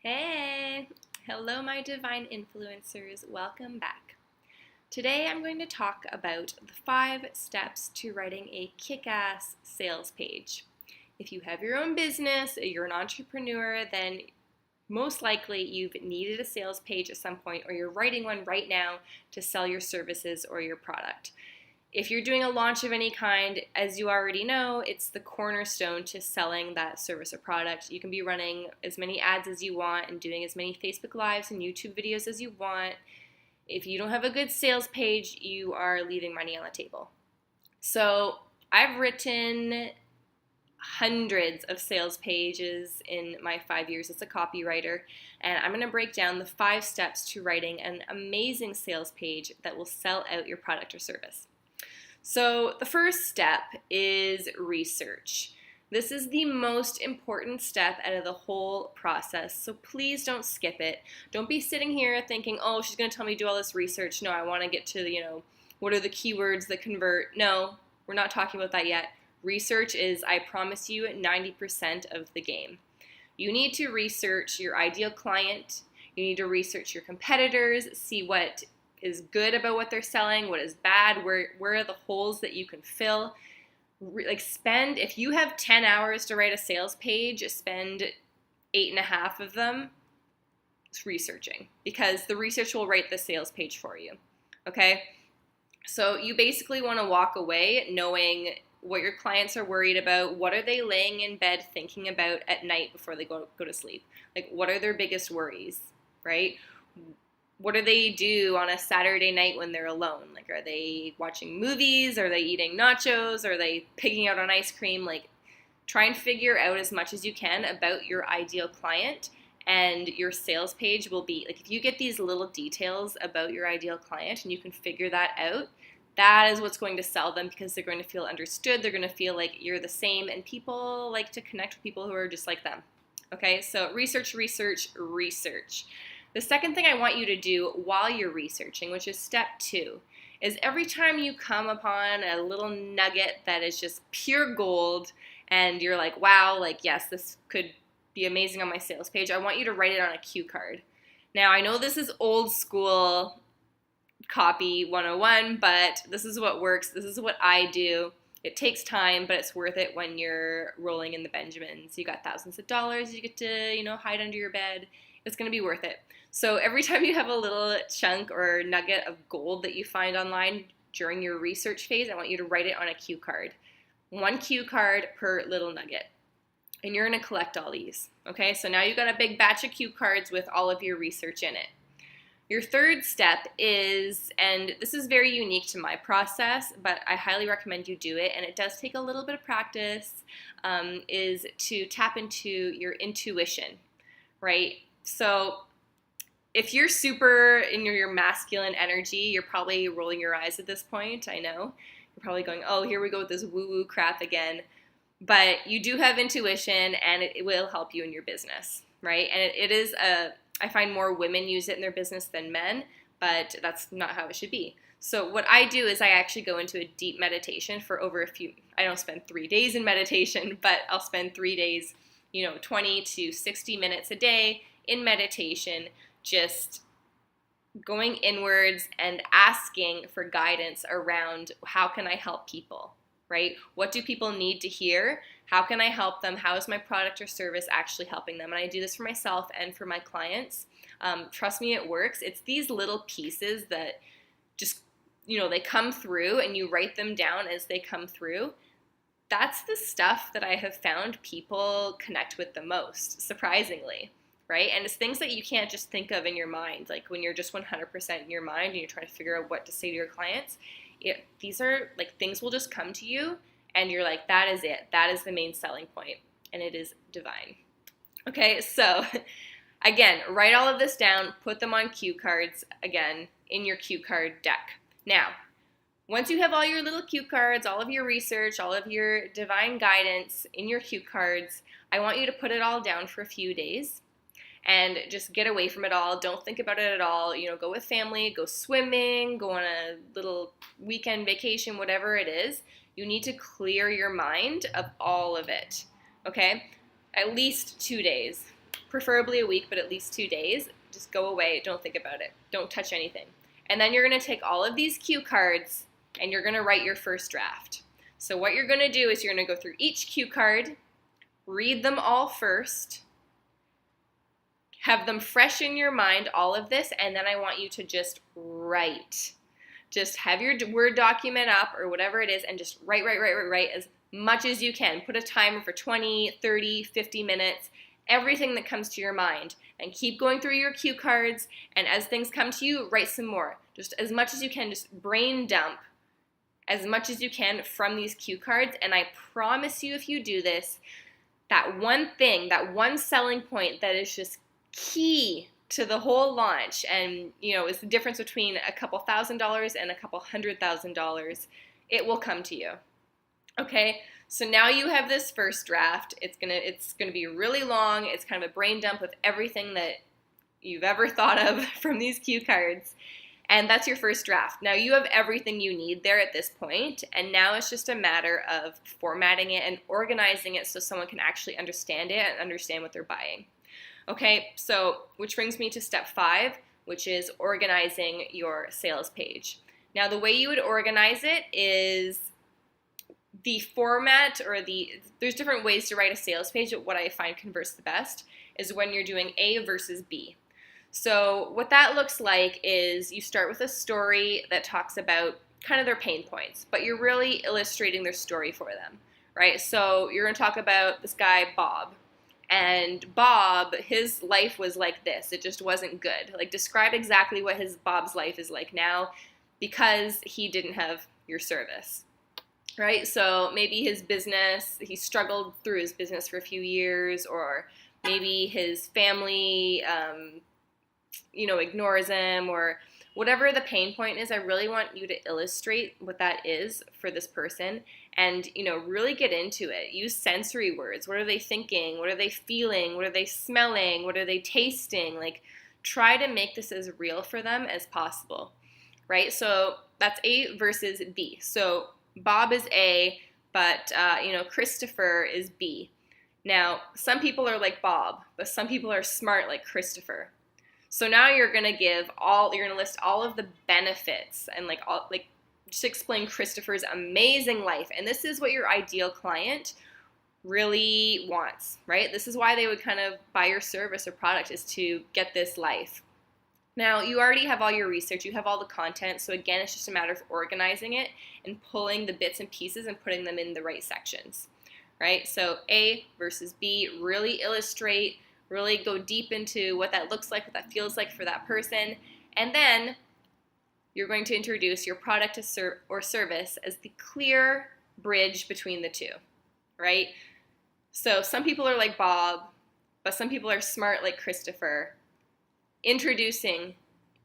Hey! Hello, my divine influencers. Welcome back. Today I'm going to talk about the 5 steps to writing a kick-ass sales page. If you have your own business, you're an entrepreneur, then most likely you've needed a sales page at some point or you're writing one right now to sell your services or your product. If you're doing a launch of any kind, as you already know, it's the cornerstone to selling that service or product. You can be running as many ads as you want and doing as many Facebook Lives and YouTube videos as you want. If you don't have a good sales page, you are leaving money on the table. So I've written hundreds of sales pages in my 5 years as a copywriter, and I'm going to break down the 5 steps to writing an amazing sales page that will sell out your product or service. So the first step is research. This is the most important step out of the whole process, so please don't skip it. Don't be sitting here thinking, oh, she's going to tell me to do all this research. No, I want to get to, what are the keywords that convert? No, we're not talking about that yet. Research is, I promise you, 90% of the game. You need to research your ideal client. You need to research your competitors, see what is good about what they're selling, what is bad, where are the holes that you can fill. If you have 10 hours to write a sales page, spend 8.5 of them researching, because the research will write the sales page for you, okay? So you basically want to walk away knowing what your clients are worried about, what are they laying in bed thinking about at night before they go to sleep. Like, what are their biggest worries, right? What do they do on a Saturday night when they're alone? Like, are they watching movies? Are they eating nachos? Are they picking out on ice cream? Like, try and figure out as much as you can about your ideal client, and your sales page will be, like, if you get these little details about your ideal client and you can figure that out, that is what's going to sell them, because they're going to feel understood. They're going to feel like you're the same, and people like to connect with people who are just like them. Okay, so research, research, research. The second thing I want you to do while you're researching, which is step 2, is every time you come upon a little nugget that is just pure gold and you're like, wow, like, yes, this could be amazing on my sales page, I want you to write it on a cue card. Now, I know this is old school copy 101, but this is what works. This is what I do. It takes time, but it's worth it when you're rolling in the Benjamins. You got thousands of dollars you get to, hide under your bed. It's going to be worth it. So every time you have a little chunk or nugget of gold that you find online during your research phase, I want you to write it on a cue card. 1 cue card per little nugget. And you're going to collect all these. Okay, so now you've got a big batch of cue cards with all of your research in it. Your third step is, and this is very unique to my process, but I highly recommend you do it, and it does take a little bit of practice, is to tap into your intuition, right? So if you're super in your masculine energy, you're probably rolling your eyes at this point. I know. You're probably going, oh, here we go with this woo-woo crap again. But you do have intuition, and it will help you in your business, right? And it is I find more women use it in their business than men, but that's not how it should be. So what I do is I actually go into a deep meditation for I don't spend 3 days in meditation, but I'll spend 3 days, 20 to 60 minutes a day in meditation, just going inwards and asking for guidance around how can I help people, right? What do people need to hear? How can I help them? How is my product or service actually helping them? And I do this for myself and for my clients. Trust me, it works. It's these little pieces that just, they come through, and you write them down as they come through. That's the stuff that I have found people connect with the most, surprisingly, right? And it's things that you can't just think of in your mind. Like, when you're just 100% in your mind and you're trying to figure out what to say to your clients, these are like things will just come to you, and you're like, that is it. That is the main selling point, and it is divine. Okay, so again, write all of this down, put them on cue cards, again, in your cue card deck. Now, once you have all your little cue cards, all of your research, all of your divine guidance in your cue cards, I want you to put it all down for a few days and just get away from it all. Don't think about it at all. Go with family, go swimming, go on a little weekend vacation, whatever it is. You need to clear your mind of all of it, okay? At least 2 days. preferably a week, but at least 2 days. Just go away, don't think about it, don't touch anything. And then you're going to take all of these cue cards and you're going to write your first draft. So what you're going to do is you're going to go through each cue card, read them all first, have them fresh in your mind, all of this, and then I want you to just write. Just have your Word document up or whatever it is and just write as much as you can. Put a timer for 20, 30, 50 minutes, everything that comes to your mind. And keep going through your cue cards, and as things come to you, write some more. Just as much as you can, just brain dump as much as you can from these cue cards, and I promise you if you do this, that one thing, that one selling point that is just key to the whole launch, and is the difference between a couple $1,000s and a couple $100,000, it will come to you. Okay, so now you have this first draft. It's gonna be really long. It's kind of a brain dump of everything that you've ever thought of from these cue cards. And that's your first draft. Now you have everything you need there at this point, and now it's just a matter of formatting it and organizing it so someone can actually understand it and understand what they're buying. Okay, so which brings me to step 5, which is organizing your sales page. Now the way you would organize it is the format, or there's different ways to write a sales page, but what I find converts the best is when you're doing A versus B. So what that looks like is you start with a story that talks about kind of their pain points, but you're really illustrating their story for them, right? So you're going to talk about this guy, Bob. And Bob, his life was like this. It just wasn't good. Like, describe exactly what Bob's life is like now because he didn't have your service, right? So maybe his business, he struggled through his business for a few years, or maybe his family, ignores him, or whatever the pain point is. I really want you to illustrate what that is for this person and, really get into it. Use sensory words. What are they thinking? What are they feeling? What are they smelling? What are they tasting? Like, try to make this as real for them as possible, right? So that's A versus B. So Bob is A, but, Christopher is B. Now, some people are like Bob, but some people are smart like Christopher. So now you're going to list all of the benefits and just explain Christopher's amazing life. And this is what your ideal client really wants, right? This is why they would kind of buy your service or product, is to get this life. Now, you already have all your research, you have all the content, so again, it's just a matter of organizing it and pulling the bits and pieces and putting them in the right sections, right? So A versus B, really illustrate, really go deep into what that looks like, what that feels like for that person, and then you're going to introduce your product or service as the clear bridge between the two, right? So some people are like Bob, but some people are smart like Christopher. Introducing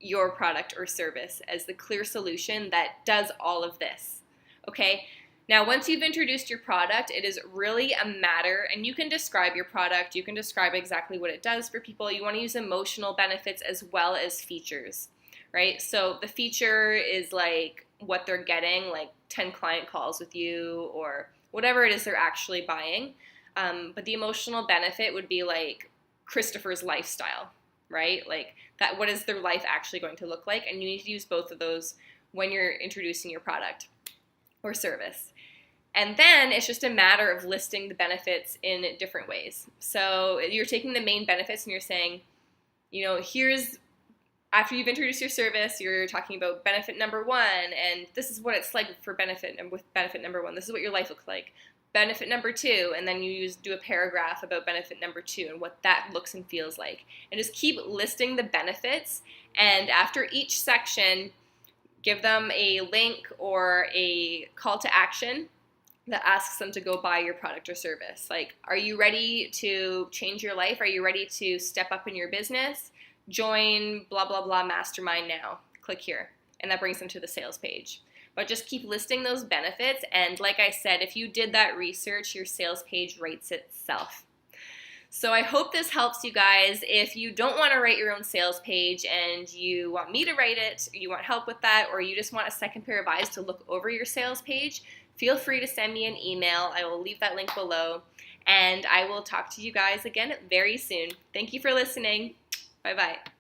your product or service as the clear solution that does all of this, okay? Now, once you've introduced your product, it is really a matter, and you can describe your product, you can describe exactly what it does for people. You want to use emotional benefits as well as features, right? So the feature is like what they're getting, like 10 client calls with you, or whatever it is they're actually buying. But the emotional benefit would be like Christopher's lifestyle, right? Like that, what is their life actually going to look like? And you need to use both of those when you're introducing your product or service. And then it's just a matter of listing the benefits in different ways. So you're taking the main benefits and you're saying, after you've introduced your service, you're talking about benefit number 1, and this is what it's like with benefit number 1. This is what your life looks like. Benefit number 2, and then you do a paragraph about benefit number 2 and what that looks and feels like. And just keep listing the benefits, and after each section, give them a link or a call to action that asks them to go buy your product or service. Like, are you ready to change your life? Are you ready to step up in your business? Join blah, blah, blah mastermind now. Click here. And that brings them to the sales page. But just keep listing those benefits. And like I said, if you did that research, your sales page writes itself. So I hope this helps you guys. If you don't want to write your own sales page and you want me to write it, you want help with that, or you just want a second pair of eyes to look over your sales page, feel free to send me an email. I will leave that link below. and I will talk to you guys again very soon. Thank you for listening. Bye-bye.